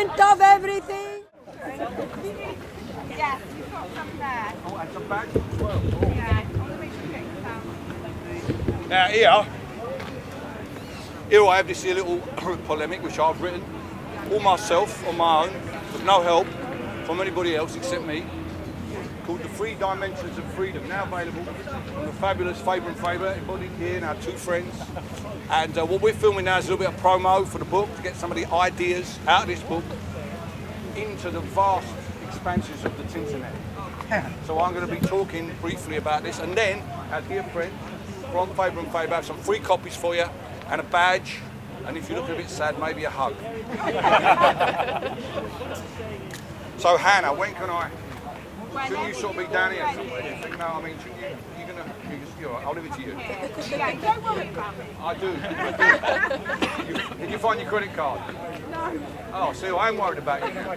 1% of everything. Yes, you've got some there. Oh, and some bags as well. Yeah, I want to make sure you get some. Now here I have this here little polemic which I've written all myself on my own, with no help from anybody else except me, called The Three Dimensions of Freedom, now available from the fabulous Faber and Faber, embodied here, and our two friends. And what we're filming now is a little bit of promo for the book to get some of the ideas out of this book into the vast expanses of the internet. So I'm going to be talking briefly about this, and then our dear friend from Faber and Faber have some free copies for you and a badge, and if you look a bit sad, maybe a hug. So Hannah, when can I? Shouldn't you sort of be down here somewhere? Do you think? No, I mean, shouldn't you? You're gonna. You're right, I'll leave it to you. Yeah, don't worry about me. I do. Did you find your credit card? No. Oh, see, I am worried about you now.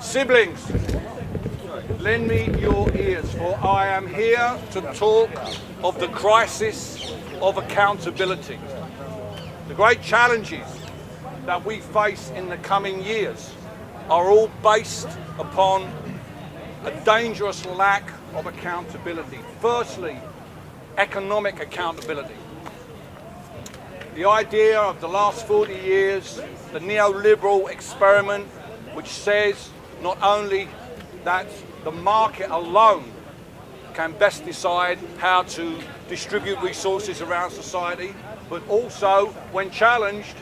Siblings, lend me your ears, for I am here to talk of the crisis of accountability. The great challenges that we face in the coming years are all based upon a dangerous lack of accountability. Firstly, economic accountability. The idea of the last 40 years, the neoliberal experiment, which says not only that the market alone can best decide how to distribute resources around society, but also, when challenged,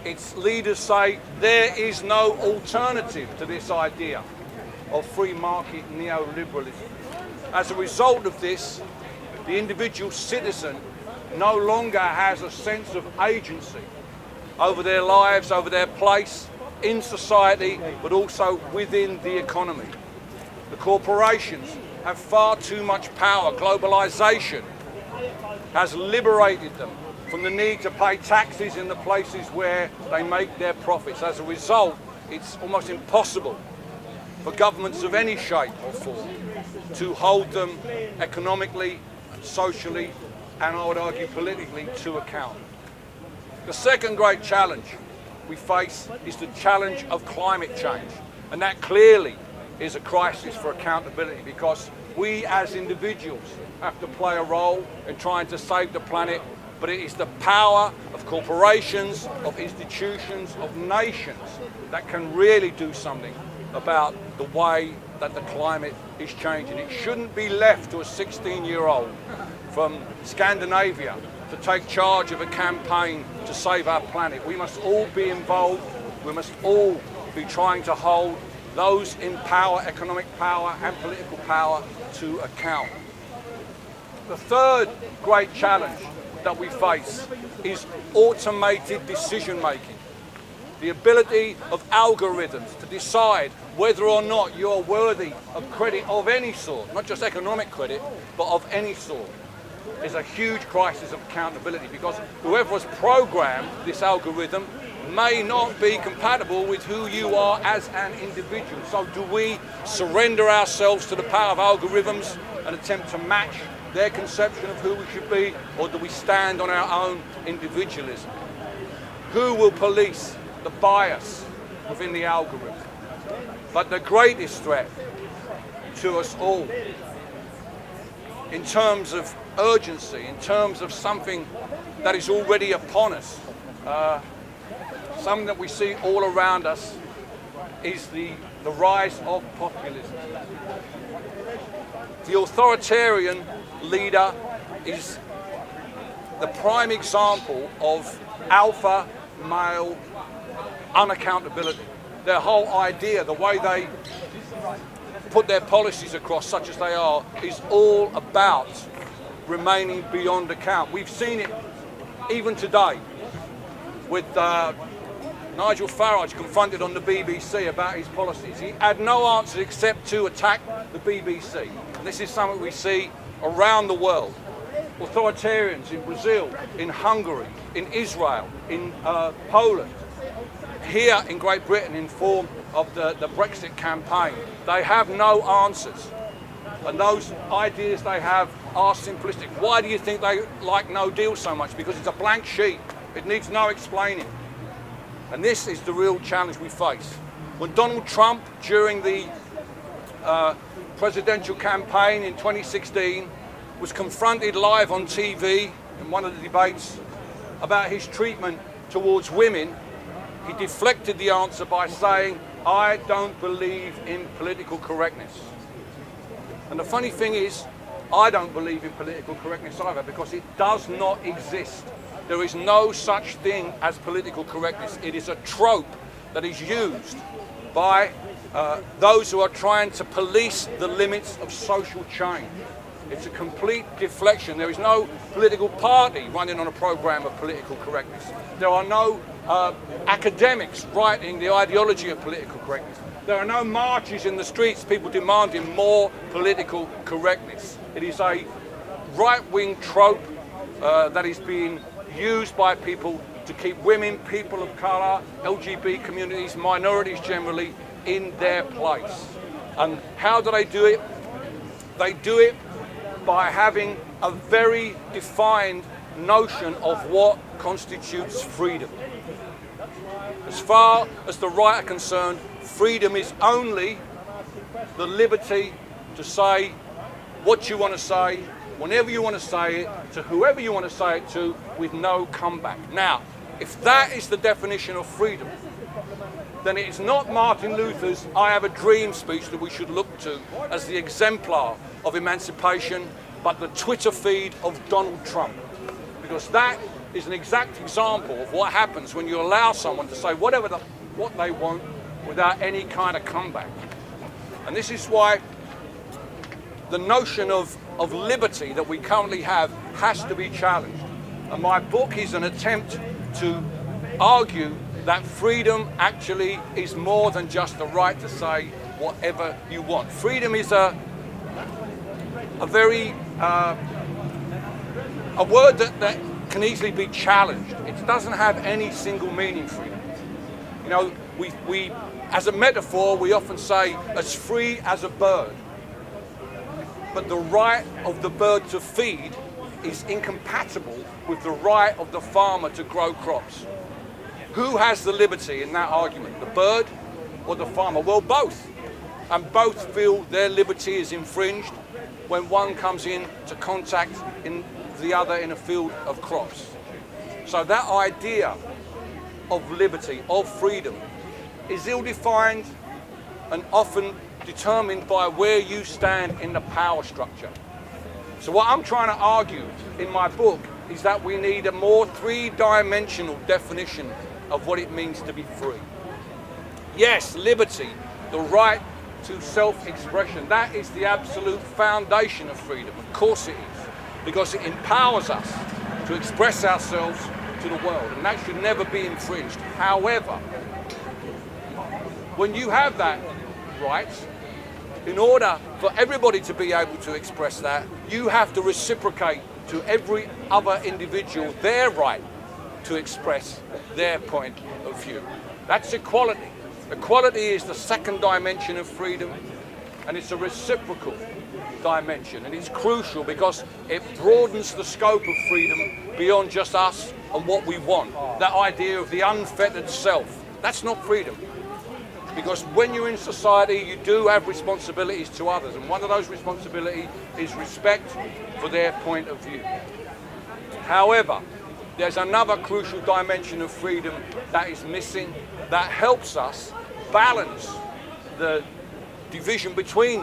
its leaders say there is no alternative to this idea of free market neoliberalism. As a result of this, the individual citizen no longer has a sense of agency over their lives, over their place in society, but also within the economy. The corporations have far too much power. Globalization has liberated them from the need to pay taxes in the places where they make their profits. As a result, it's almost impossible for governments of any shape or form to hold them economically, socially, and I would argue politically to account. The second great challenge we face is the challenge of climate change, and that clearly is a crisis for accountability, because we as individuals have to play a role in trying to save the planet, but it is the power of corporations, of institutions, of nations that can really do something about the way that the climate is changing. It shouldn't be left to a 16-year-old from Scandinavia to take charge of a campaign to save our planet. We must all be involved. We must all be trying to hold those in power, economic power and political power, to account. The third great challenge that we face is automated decision making. The ability of algorithms to decide whether or not you're worthy of credit of any sort, not just economic credit, but of any sort, is a huge crisis of accountability, because whoever has programmed this algorithm may not be compatible with who you are as an individual. So do we surrender ourselves to the power of algorithms and attempt to match their conception of who we should be, or do we stand on our own individualism? Who will police the bias within the algorithm? But the greatest threat to us all, in terms of urgency, in terms of something that is already upon us, something that we see all around us, is the rise of populism. The authoritarian leader is the prime example of alpha male unaccountability. Their whole idea, the way they put their policies across, such as they are, is all about remaining beyond account. We've seen it even today with Nigel Farage confronted on the BBC about his policies. He had no answers except to attack the BBC. And this is something we see around the world. Authoritarians in Brazil, in Hungary, in Israel, in Poland, here in Great Britain in form of the Brexit campaign. They have no answers. And those ideas they have are simplistic. Why do you think they like no deal so much? Because it's a blank sheet It needs no explaining. And this is the real challenge we face. When Donald Trump, during the presidential campaign in 2016, was confronted live on TV in one of the debates about his treatment towards women, he deflected the answer by saying, "I don't believe in political correctness." And the funny thing is, I don't believe in political correctness either, because it does not exist. There is no such thing as political correctness. It is a trope that is used by those who are trying to police the limits of social change. It's a complete deflection. There is no political party running on a program of political correctness. There are no academics writing the ideology of political correctness. There are no marches in the streets, people demanding more political correctness. It is a right-wing trope that is being used by people to keep women, people of colour, LGBT communities, minorities generally, in their place. And how do they do it? They do it by having a very defined notion of what constitutes freedom. As far as the right are concerned, freedom is only the liberty to say what you want to say, whenever you want to say it, to whoever you want to say it to, with no comeback. Now, if that is the definition of freedom, then it is not Martin Luther's "I have a dream" speech that we should look to as the exemplar of emancipation, but the Twitter feed of Donald Trump. Because that is an exact example of what happens when you allow someone to say what they want without any kind of comeback. And this is why the notion of liberty that we currently have has to be challenged. And my book is an attempt to argue that freedom actually is more than just the right to say whatever you want. Freedom is a very a word that can easily be challenged. It doesn't have any single meaning, freedom. You know, we as a metaphor, we often say as free as a bird. But the right of the bird to feed is incompatible with the right of the farmer to grow crops. Who has the liberty in that argument, the bird or the farmer? Well, both. And both feel their liberty is infringed when one comes in to contact in the other in a field of crops. So that idea of liberty, of freedom, is ill-defined and often determined by where you stand in the power structure. So what I'm trying to argue in my book is that we need a more three-dimensional definition of what it means to be free. Yes, liberty, the right to self-expression, that is the absolute foundation of freedom. Of course it is, because it empowers us to express ourselves to the world, and that should never be infringed. However, when you have that right, in order for everybody to be able to express that, you have to reciprocate to every other individual their right to express their point of view. That's equality. Equality is the second dimension of freedom, and it's a reciprocal dimension, and it's crucial because it broadens the scope of freedom beyond just us and what we want. That idea of the unfettered self, that's not freedom. Because when you're in society, you do have responsibilities to others, and one of those responsibilities is respect for their point of view. However, there's another crucial dimension of freedom that is missing, that helps us balance the division between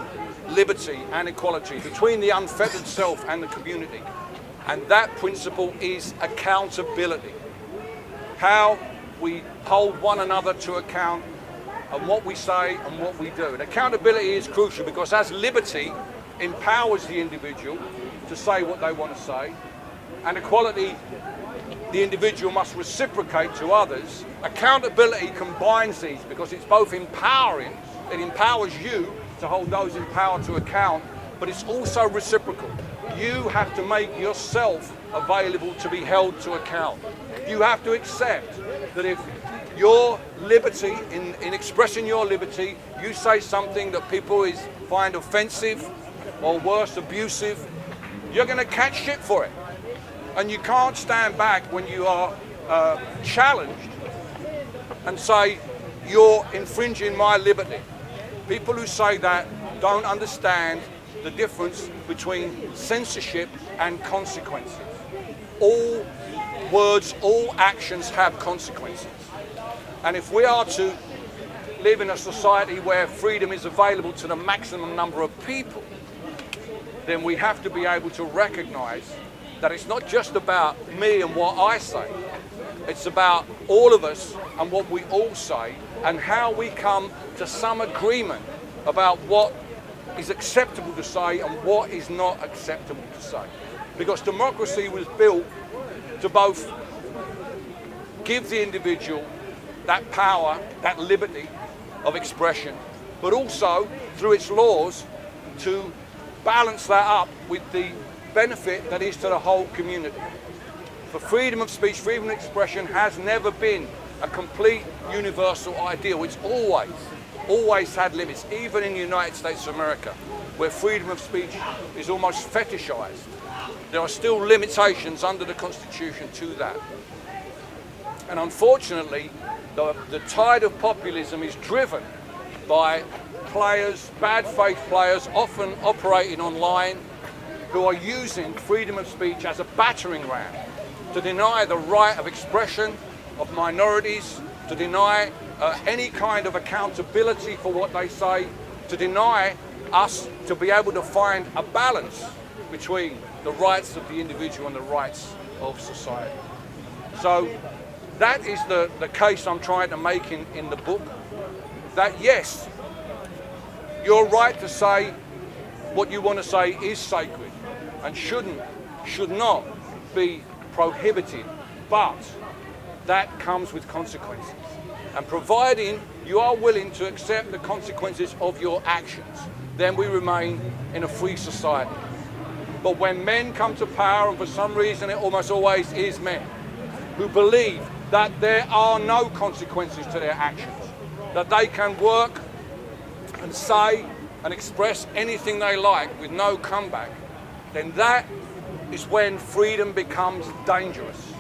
liberty and equality, between the unfettered self and the community. And that principle is accountability. How we hold one another to account and what we say and what we do. And accountability is crucial because as liberty empowers the individual to say what they want to say, and equality, the individual must reciprocate to others, accountability combines these because it's both empowering, it empowers you to hold those in power to account, but it's also reciprocal. You have to make yourself available to be held to account. You have to accept that if your liberty, in expressing your liberty, you say something that people find offensive or worse, abusive, you're going to catch shit for it. And you can't stand back when you are challenged and say, you're infringing my liberty. People who say that don't understand the difference between censorship and consequences. All words, all actions have consequences. And if we are to live in a society where freedom is available to the maximum number of people, then we have to be able to recognize that it's not just about me and what I say. It's about all of us and what we all say and how we come to some agreement about what is acceptable to say and what is not acceptable to say. Because democracy was built to both give the individual that power, that liberty of expression, but also through its laws to balance that up with the benefit that is to the whole community. For freedom of speech, freedom of expression has never been a complete universal ideal. It's always had limits, even in the United States of America, where freedom of speech is almost fetishized. There are still limitations under the Constitution to that. And unfortunately, the tide of populism is driven by players, bad faith players, often operating online, who are using freedom of speech as a battering ram to deny the right of expression of minorities, to deny any kind of accountability for what they say, to deny us to be able to find a balance between the rights of the individual and the rights of society. So that is the case I'm trying to make in the book, that yes, your right to say what you want to say is sacred and should not be prohibited, but that comes with consequences. And providing you are willing to accept the consequences of your actions, then we remain in a free society. But when men come to power, and for some reason it almost always is men, who believe that there are no consequences to their actions, that they can work and say and express anything they like with no comeback, then that is when freedom becomes dangerous.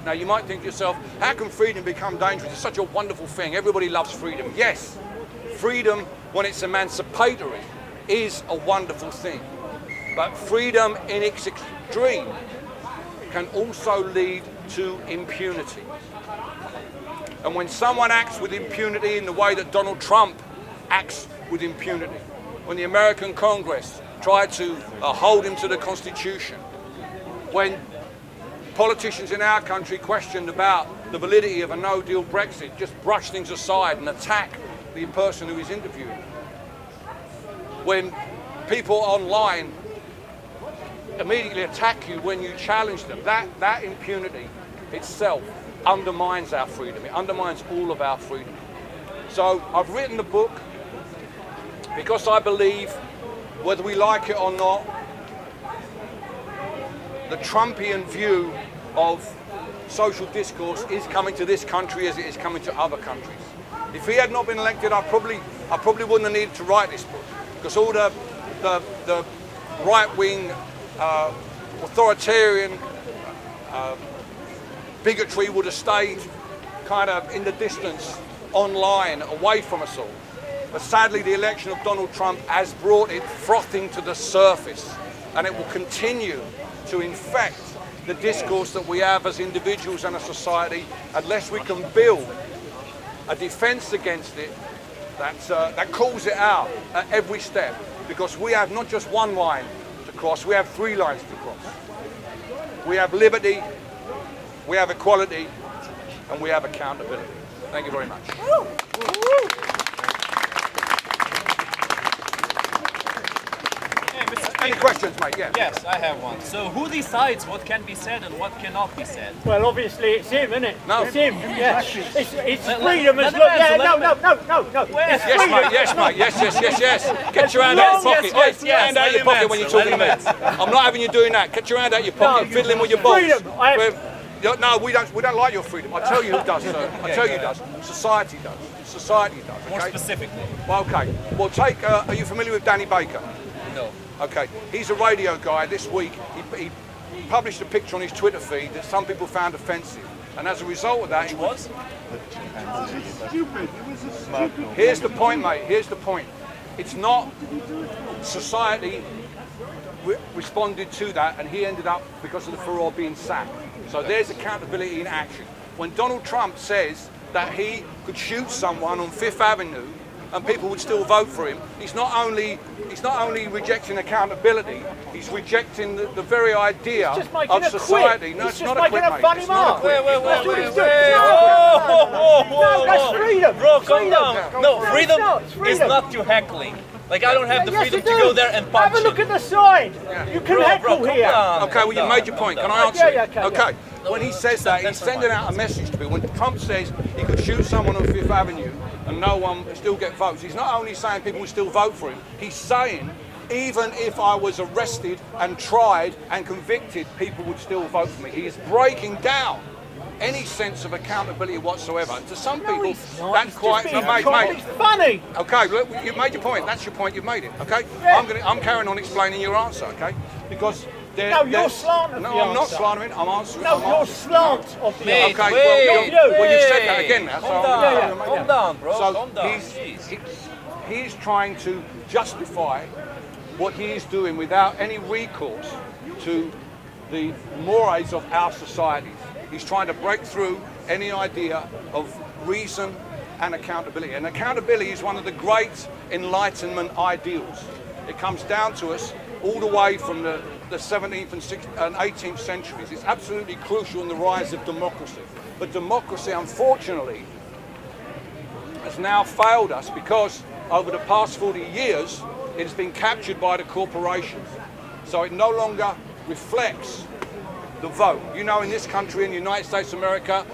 Now you might think to yourself, how can freedom become dangerous? It's such a wonderful thing. Everybody loves freedom. Yes, freedom, when it's emancipatory, is a wonderful thing. But freedom in its extreme can also lead to impunity. And when someone acts with impunity in the way that Donald Trump acts with impunity, when the American Congress tried to hold him to the Constitution, when politicians in our country questioned about the validity of a no-deal Brexit, just brush things aside and attack the person who is interviewing, when people online immediately attack you when you challenge them, that impunity itself undermines our freedom. It undermines all of our freedom. So I've written the book because I believe, whether we like it or not, the Trumpian view of social discourse is coming to this country as it is coming to other countries. If he had not been elected, I probably wouldn't have needed to write this book, because all the right-wing authoritarian bigotry would have stayed kind of in the distance, online, away from us all. But sadly, the election of Donald Trump has brought it frothing to the surface, and it will continue to infect the discourse that we have as individuals and a society unless we can build a defence against it that calls it out at every step. Because we have not just one line to cross, we have 3 lines to cross. We have liberty, we have equality, and we have accountability. Thank you very much. Any questions, mate? Yeah. Yes, I have one. So who decides what can be said and what cannot be said? Well, obviously it's him, isn't it? No. It's him. Yeah. It's freedom as well. Yeah, no. Yes, mate. Yes. Get your hand out your pocket. Hand out your pocket when you're talking to me. I'm not having you doing that. Get your hand out your pocket, fiddling with your balls. Freedom. No, we don't like your freedom. I tell you who does, sir. I tell you who does. Society does. Society does. Okay? More specifically. Well, okay. Well, take. Are you familiar with Danny Baker? No. Okay, he's a radio guy. This week he published a picture on his Twitter feed that some people found offensive, And as a result of that, Stupid. It was a stupid. here's the point, mate. Here's the point. It's not society responded to that, and he ended up, because of the furore, being sacked. So there's accountability in action. When Donald Trump says that he could shoot someone on Fifth Avenue and people would still vote for him, he's not only rejecting accountability, he's rejecting the very idea of society. No, it's not a quid, mate. It's not a quid. No, that's freedom. Bro, calm down. No, freedom is not you heckling. Like, I don't have the freedom to go there and punch Have a look you. at the sign. You can heckle calm here. down. Okay, well, you made your point. Can I answer Yeah, it? yeah, okay. When he says that, he's sending out a message to people. When Trump says he could shoot someone on Fifth Avenue and no one would still get votes, he's not only saying people will still vote for him, he's saying even if I was arrested and tried and convicted, people would still vote for me. He is breaking down any sense of accountability whatsoever. And to some people, that's quite... It's funny. Okay, look, you've made your point. That's your point. You've made it. Okay, Yeah. I'm carrying on explaining your answer. Okay, because you're slanting No, the I'm not answer. slanting. I'm answering. No, I'm your answering. slant of the Mate, answer. wait, well, you've said that again now. Calm So down, calm down, bro. So Calm down. he's trying to justify what he is doing without any recourse to the mores of our societies. He's trying to break through any idea of reason and accountability. And accountability is one of the great Enlightenment ideals. It comes down to us all the way from the 17th and 18th centuries. It's absolutely crucial in the rise of democracy. But democracy, unfortunately, has now failed us because over the past 40 years, it has been captured by the corporations. So it no longer reflects the vote. You know, in this country, in the United States of America,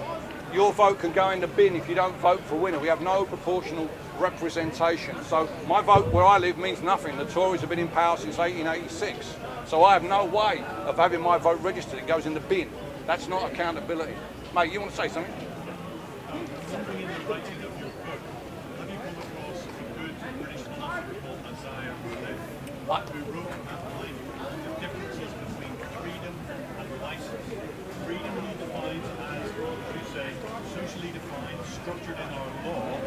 your vote can go in the bin if you don't vote for a winner. We have no proportional representation. So my vote where I live means nothing. The Tories have been in power since 1886. So I have no way of having my vote registered. It goes in the bin. That's not accountability. Mate, you want to say something? Something in the writing of your book. Have you come across a good British philosopher called Isaiah Berlin, who wrote outlining the differences between freedom and license? Freedom he defines as, you say, socially defined, structured in our law.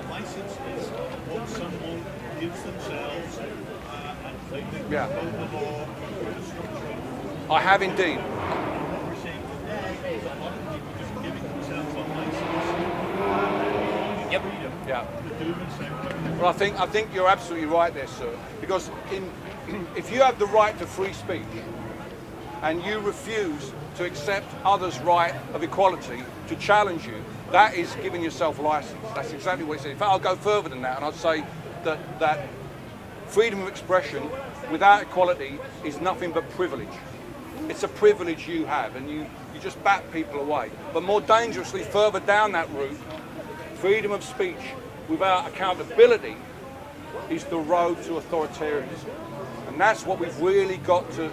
License is what someone gives themselves and they think Yeah. the law, the structure. I have indeed. What we're saying today is a lot of people just giving themselves a license. Yep. Freedom Yeah. to do and say whatever. Well, I think you're absolutely right there, sir. Because if you have the right to free speech and you refuse to accept others' right of equality to challenge you, that is giving yourself license. That's exactly what it says. In fact, I'll go further than that, and I'd say that freedom of expression without equality is nothing but privilege. It's a privilege you have, and you just bat people away. But more dangerously, further down that route, freedom of speech without accountability is the road to authoritarianism. And that's what we've really got to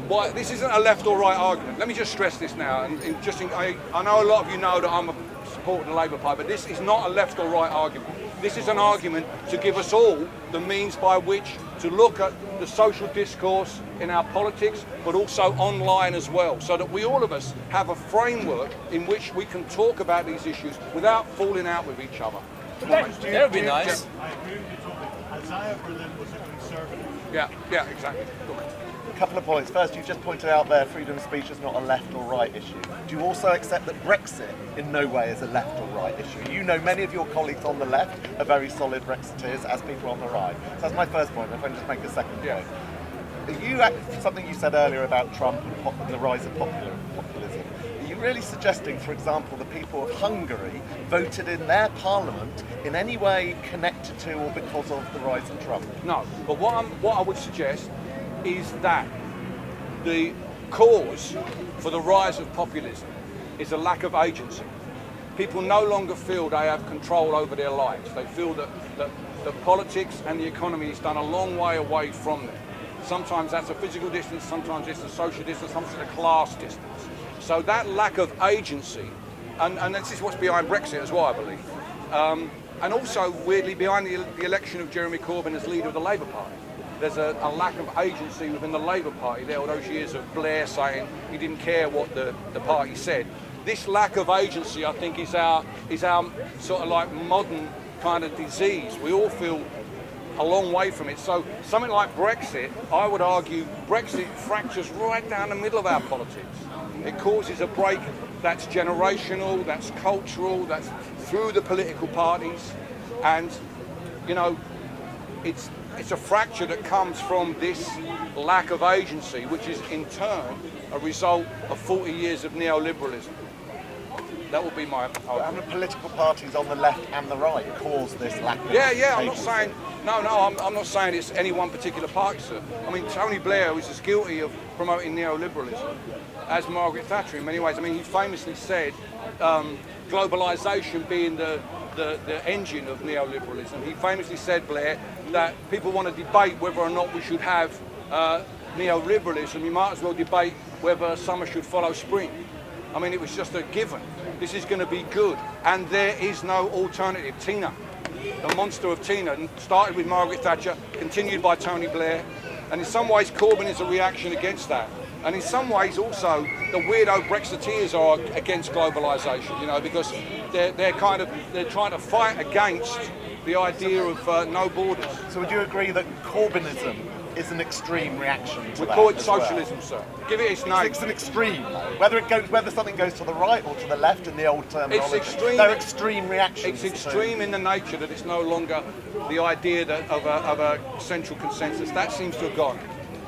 why this isn't a left or right argument. Let me just stress this now. I know a lot of you know that I'm a supporter of the Labour Party, but this is not a left or right argument. This is an argument to give us all the means by which to look at the social discourse in our politics, but also online as well, so that we all of us have a framework in which we can talk about these issues without falling out with each other. That would be nice. I agree with you totally. Isaiah Berlin was a conservative. Yeah, exactly. Look. A couple of points. First, you've just pointed out there freedom of speech is not a left or right issue. Do you also accept that Brexit in no way is a left or right issue? You know many of your colleagues on the left are very solid Brexiteers, as people on the right. So that's my first point. If I can just make a second point. Something you said earlier about Trump and the rise of populism. Are you really suggesting, for example, the people of Hungary voted in their parliament in any way connected to or because of the rise of Trump? No, but what I would suggest is that the cause for the rise of populism is a lack of agency. People no longer feel they have control over their lives. They feel that politics and the economy is done a long way away from them. Sometimes that's a physical distance, sometimes it's a social distance, sometimes it's a class distance. So that lack of agency, and this is what's behind Brexit as well, I believe, and also weirdly behind the election of Jeremy Corbyn as leader of the Labour Party. There's a lack of agency within the Labour Party there, all those years of Blair saying he didn't care what the party said. this lack of agency, I think, is our sort of like modern kind of disease. We all feel a long way from it. So something like Brexit, I would argue, Brexit fractures right down the middle of our politics. It causes a break that's generational, that's cultural, that's through the political parties, and you know, it's a fracture that comes from this lack of agency, which is in turn a result of 40 years of neoliberalism. That would be my argument. Having the political parties on the left and the right cause this lack of Yeah, I'm not agency. saying, I'm not saying it's any one particular party, sir. I mean, Tony Blair was as guilty of promoting neoliberalism as Margaret Thatcher in many ways. I mean, he famously said globalisation being the engine of neoliberalism. He famously said, Blair, that people want to debate whether or not we should have neoliberalism. You might as well debate whether summer should follow spring. I mean, it was just a given. This is going to be good, and there is no alternative. Tina, the monster of Tina, started with Margaret Thatcher, continued by Tony Blair, and in some ways Corbyn is a reaction against that. And in some ways also the weirdo Brexiteers are against globalisation, you know, because they're trying to fight against the idea of no borders. So would you agree that Corbynism is an extreme reaction to We that call it as well? socialism, sir. Give it its name. It's an extreme, though. Whether something goes to the right or to the left in the old terminology, extreme. they're extreme reactions. It's extreme in the nature that it's no longer the idea of a central consensus. That seems to have gone,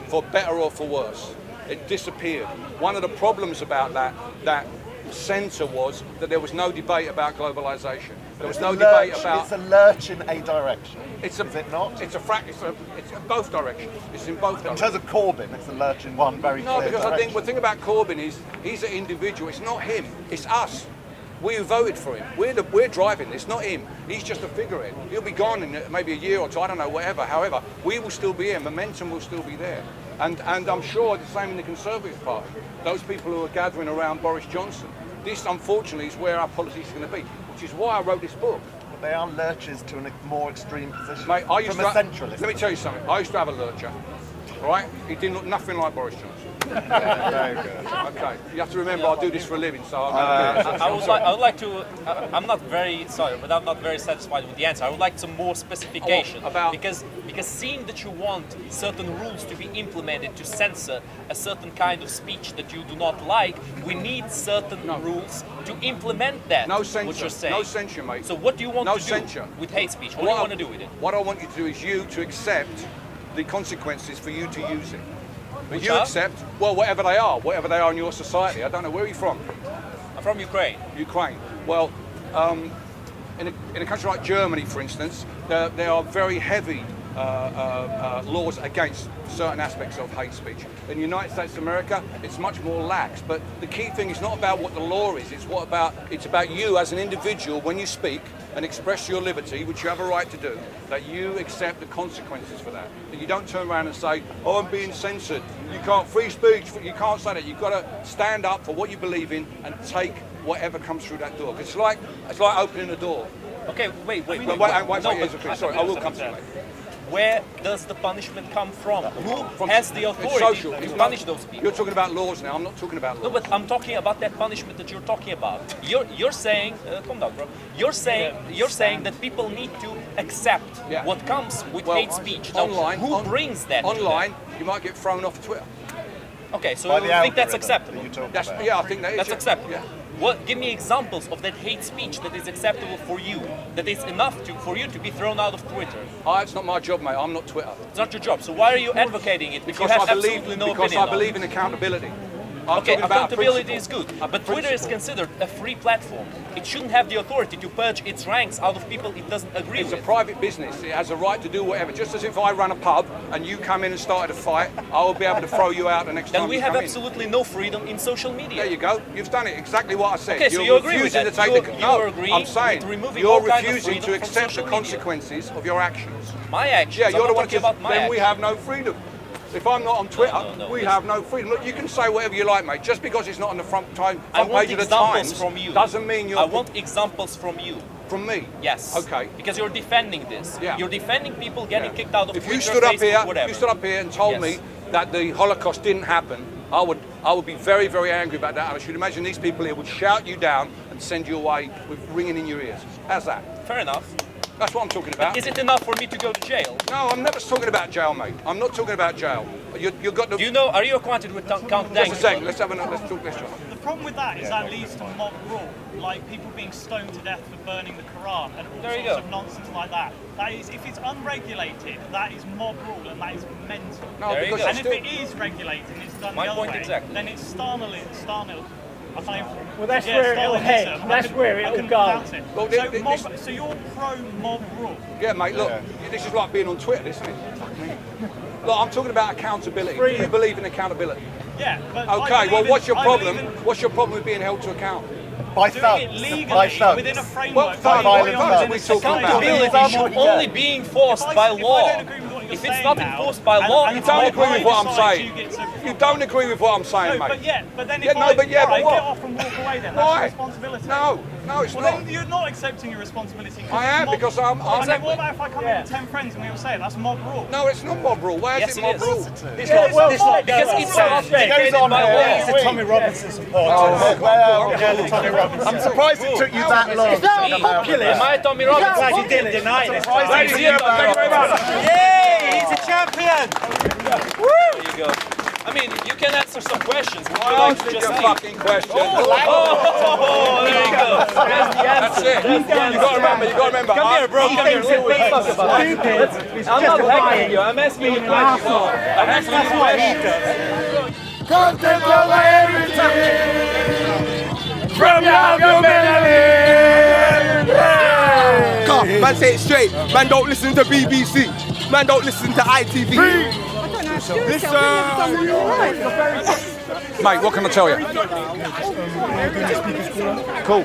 for better or for worse. It disappeared. One of the problems about that centre was that there was no debate about globalisation. There was no debate about. It's a lurch in a direction. Is it not? It's in both directions. It's in both In directions. terms of Corbyn, it's a lurch in one very No, clear because I think direction. the thing about Corbyn is he's an individual. It's not him. It's us. We who voted for him. We're driving this, not him. He's just a figurehead. He'll be gone in maybe a year or two. I don't know. Whatever. However, we will still be here. Momentum will still be there. And I'm sure the same in the Conservative Party. Those people who are gathering around Boris Johnson. This, unfortunately, is where our politics is going to be. Which is why I wrote this book. But they are lurches to a more extreme position. Mate, I used from a centralist. Let me tell you something. I used to have a lurcher. All right? He didn't look nothing like Boris Johnson. Very good. Okay. You have to remember I do this for a living, so I would like to. I'm not very sorry, but I'm not very satisfied with the answer. I would like some more specification because seeing that you want certain rules to be implemented to censor a certain kind of speech that you do not like, we need certain rules to implement that. No censure. What you're saying. No censure, mate. So what do you want No to censure. do with hate speech? What do you want to do with it? What I want you to do is you to accept the consequences for you to use it. But Which you are? accept, well, whatever they are in your society. I don't know, where are you from? I'm from Ukraine. Ukraine. Well, in a country like Germany, for instance, there are very heavy laws against certain aspects of hate speech. In the United States of America, it's much more lax. But the key thing is not about what the law is. It's about you as an individual when you speak and express your liberty, which you have a right to do. That you accept the consequences for that. That you don't turn around and say, "Oh, I'm being censored. You can't free speech." You can't say that. You've got to stand up for what you believe in and take whatever comes through that door. 'Cause it's like opening a door. Okay, wait. Wait, No, here's the but- thing. Sorry, I will come to you, mate. Where does the punishment come from? Who has the It's authority social. to It's punish not- those people? You're talking about laws now. I'm not talking about laws. No, but I'm talking about that punishment that you're talking about. You're saying, calm down, bro. You're saying that people need to accept Yeah. what comes with Well, hate speech. Now, online, who brings that? to online? You might get thrown off Twitter. them? Okay, so By you the think that's algorithm acceptable? that you talked That's, about. yeah, I think that is. That's yeah. acceptable. Yeah. What? Give me examples of that hate speech that is acceptable for you, that is enough for you to be thrown out of Twitter. It's not my job, mate. I'm not Twitter. It's not your job. So why are you advocating it? If you have absolutely no because opinion I on believe it? in accountability. I'm Okay, talking about a accountability is principle. good, but Twitter is considered a free platform. It shouldn't have the authority to purge its ranks out of people it doesn't agree It's a with. private business. It has a right to do whatever. Just as if I run a pub and you come in and started a fight, I will be able to throw you out the next Then time we you have come absolutely no freedom in social media. There you go. You've done it. Exactly what I said. Okay, so You're you agree with refusing that. to take You- the. you No, agree I'm saying with removing you're all kind of refusing freedom to from accept the social media. consequences of your actions. My actions. Yeah, I'm you're not the one talking who says, about my then we actions. have no freedom. If I'm not on Twitter, no, we listen. have no freedom. Look, you can say whatever you like, mate. Just because it's not on the front I page want of the examples Times from you. doesn't mean you're I want examples from you. from me. Yes. Okay. Because you're defending this. Yeah. You're defending people getting Yeah. kicked out of If Twitter, you stood up Facebook, here, whatever. you stood up here and told Yes. me that the Holocaust didn't happen, I would be very, very angry about that. And I should imagine these people here would shout you down and send you away with ringing in your ears. How's that? Fair enough. That's what I'm talking about. Is it enough for me to go to jail? No, I'm never talking about jail, mate. I'm not talking about jail. You've got to... Do you know, are you acquainted with Count Just a Dang? second, let's talk this one. The problem with that is that leads to mob rule, like people being stoned to death for burning the Quran and all There you sorts go. of nonsense like that. That is, if it's unregulated, that is mob rule, and that is mental. No, There you because go. And it's if still... it is regulated and it's done My the other point way, exactly. then it's Starnil. Well, that's where it'll head. That's where it'll go. Well, So you're pro-mob rule? Yeah, mate, look, this is like being on Twitter, isn't it? Fuck me. Look, I'm talking about accountability. Do you believe in accountability? Yeah, but Okay, well, what's your problem? What's your problem with being held to account? By Doing thugs. it legally By thugs. within a Well, framework. fine, violent what thugs. are we talking about? Accountability should only be enforced by law. If it's not enforced by law, You it's don't mob agree with what I'm saying. You You don't agree with what I'm saying, No, mate. but then Yeah, if no, I but yeah, but right, what? get off and walk away then, that's Why? your responsibility. No, it's Well, not. then you're not accepting your responsibility. I am, it's because mob- I'm- Okay, what about if I come in with 10 friends and we all say it? That's mob rule. No, it's not mob rule. Why Yes, is it it mob is. rule? It's Yeah, not, well, it's not because like it's that. not It dictated goes on by here. law. He's a Tommy Robinson supporter. I'm surprised it took you that long to come out with Am that. I Tommy Robinson? Glad you didn't deny this. Ladies and gentlemen, thank you very much. Yay! He's a champion. There you go. I mean, you can answer some questions. Would you I like to answered just your leave? fucking question. Oh, there you go. That's the answer. That's it. You got to remember. Come here, bro. Come here. Let's talk about it. I'm not heckling you. I'm asking you questions. I'm asking you questions. From your Come, man, say it straight. Man, don't listen to BBC. Man, don't listen to ITV. Mate, what can I tell you? Cool.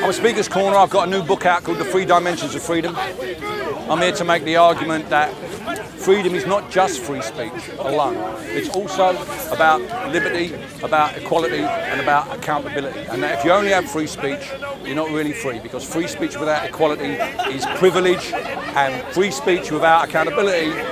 I'm a Speaker's Corner. I've got a new book out called The Three Dimensions of Freedom. I'm here to make the argument that freedom is not just free speech alone. It's also about liberty, about equality, and about accountability. And that if you only have free speech, you're not really free, because free speech without equality is privilege, and free speech without accountability